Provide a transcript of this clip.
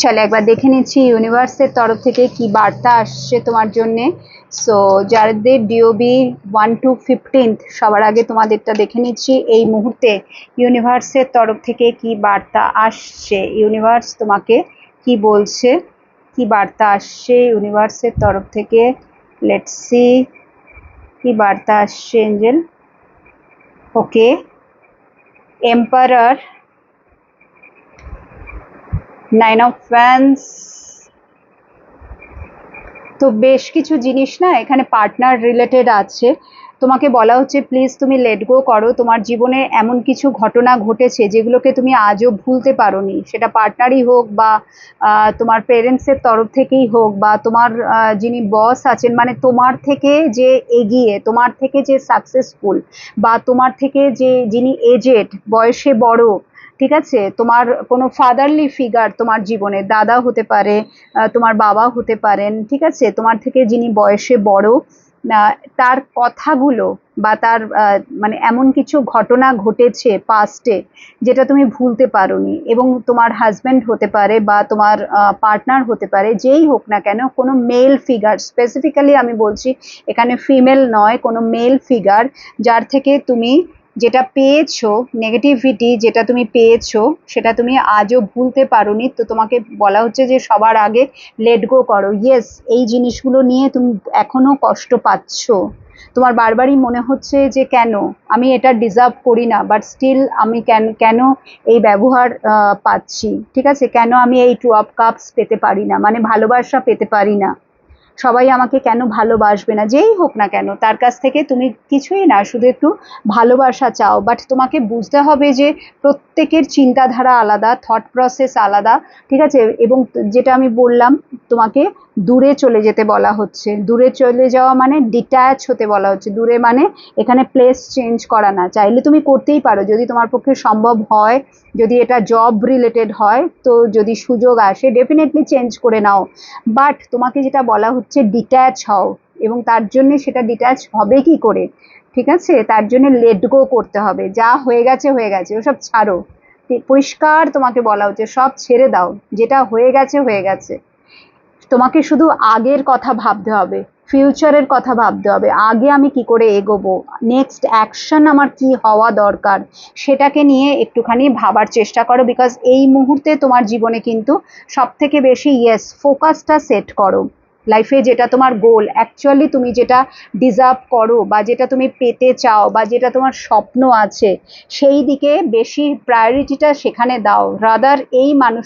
চলো একবার দেখে নিচ্ছি ইউনিভার্সের তরফ থেকে কি বার্তা আসছে তোমার জন্যে। সো যাদের ডিওবি 1 to 15 সবার আগে তোমাদেরটা দেখে নিচ্ছি এই মুহূর্তে ইউনিভার্সের তরফ থেকে কি বার্তা আসছে, ইউনিভার্স তোমাকে কি বলছে, কি বার্তা আসছে ইউনিভার্সের তরফ থেকে। লেটস সি কি বার্তা আসছে Angel. Okay, emperor, 9 of Wands। তো বেশ কিছু জিনিস না এখানে পার্টনার রিলেটেড আছে। তোমাকে বলা হচ্ছে প্লিজ তুমি লেট গো করো। তোমার জীবনে এমন কিছু ঘটনা ঘটেছে যেগুলোকে তুমি আজও ভুলতে পারোনি, সেটা পার্টনারই হোক বা তোমার পেরেন্টসের তরফ থেকেই হোক বা তোমার যিনি বস আছেন, মানে তোমার থেকে যে এগিয়ে, তোমার থেকে যে সাকসেসফুল বা তোমার থেকে যে যিনি এজেড, বয়সে বড়, ঠিক আছে, তোমার কোনো ফাদারলি ফিগার তোমার জীবনে, দাদা হতে পারে, তোমার বাবা হতে পারেন, ঠিক আছে, তোমার থেকে যিনি বয়সে বড়, তার কথাগুলো বা তার মানে এমন কিছু ঘটনা ঘটেছে পাস্টে যেটা তুমি ভুলতে পারোনি। এবং তোমার হাজব্যান্ড হতে পারে বা তোমার পার্টনার হতে পারে, যেই হোক না কেন, কোনো মেল ফিগার, স্পেসিফিক্যালি আমি বলছি এখানে ফিমেল নয়, কোনো মেল ফিগার যার থেকে তুমি যেটা পেয়েছো, নেগেটিভিটি যেটা তুমি পেয়েছো সেটা তুমি আজও ভুলতে পারোনি। তো তোমাকে বলা হচ্ছে যে সবার আগে লেট গো করো। ইয়েস, এই জিনিসগুলো নিয়ে তুমি এখনো কষ্ট পাচ্ছ, তোমার বারবারই মনে হচ্ছে যে কেন আমি এটা ডিজার্ভ করি না, বাট স্টিল আমি কেন এই ব্যবহার পাচ্ছি, ঠিক আছে, কেন আমি এই 2 of Cups পেতে পারি না, মানে ভালোবাসা পেতে পারি না, সবাই আমাকে কেন ভালোবাসবে না, যেই হোক না কেন তার কাছ থেকে তুমি কিছুই না, শুধু একটু ভালোবাসা চাও। বাট তোমাকে বুঝতে হবে যে প্রত্যেকের চিন্তাধারা আলাদা, থট প্রসেস আলাদা, ঠিক আছে। এবং যেটা আমি বললাম, তোমাকে দূরে চলে যেতে বলা হচ্ছে। দূরে চলে যাওয়া মানে ডিট্যাচ হতে বলা হচ্ছে। দূরে মানে এখানে প্লেস চেঞ্জ করা না, চাইলে তুমি করতেই পারো যদি তোমার পক্ষে সম্ভব হয়, যদি এটা জব রিলেটেড হয়, তো যদি সুযোগ আসে ডেফিনেটলি চেঞ্জ করে নাও। বাট তোমাকে যেটা বলা হচ্ছে ডিট্যাচ হও, এবং তার জন্য সেটা ডিট্যাচ হবে কি করে, ঠিক আছে, তার জন্য লেট গো করতে হবে। যা হয়ে গেছে হয়ে গেছে, ওসব ছাড়ো, পরিষ্কার তোমাকে বলা হচ্ছে সব ছেড়ে দাও, যেটা হয়ে গেছে হয়ে গেছে। তোমাকে শুধু আগের কথা ভাবতে হবে, ফিউচারের কথা ভাবতে হবে, আগে আমি কি করে এগোবো, নেক্সট অ্যাকশন আমার কি হওয়া দরকার, সেটাকে নিয়ে একটুখানি ভাবার চেষ্টা করো। বিকজ এই মুহূর্তে তোমার জীবনে কিন্তু সব থেকে বেশি ইয়েস ফোকাসটা সেট করো লাইফে, যেটা তোমার গোল, অ্যাকচুয়ালি তুমি যেটা ডিজার্ভ করো বা যেটা তুমি পেতে চাও বা যেটা তোমার স্বপ্ন আছে, সেই দিকে বেশি প্রায়োরিটিটা সেখানে দাও। রাদার এই মানুষ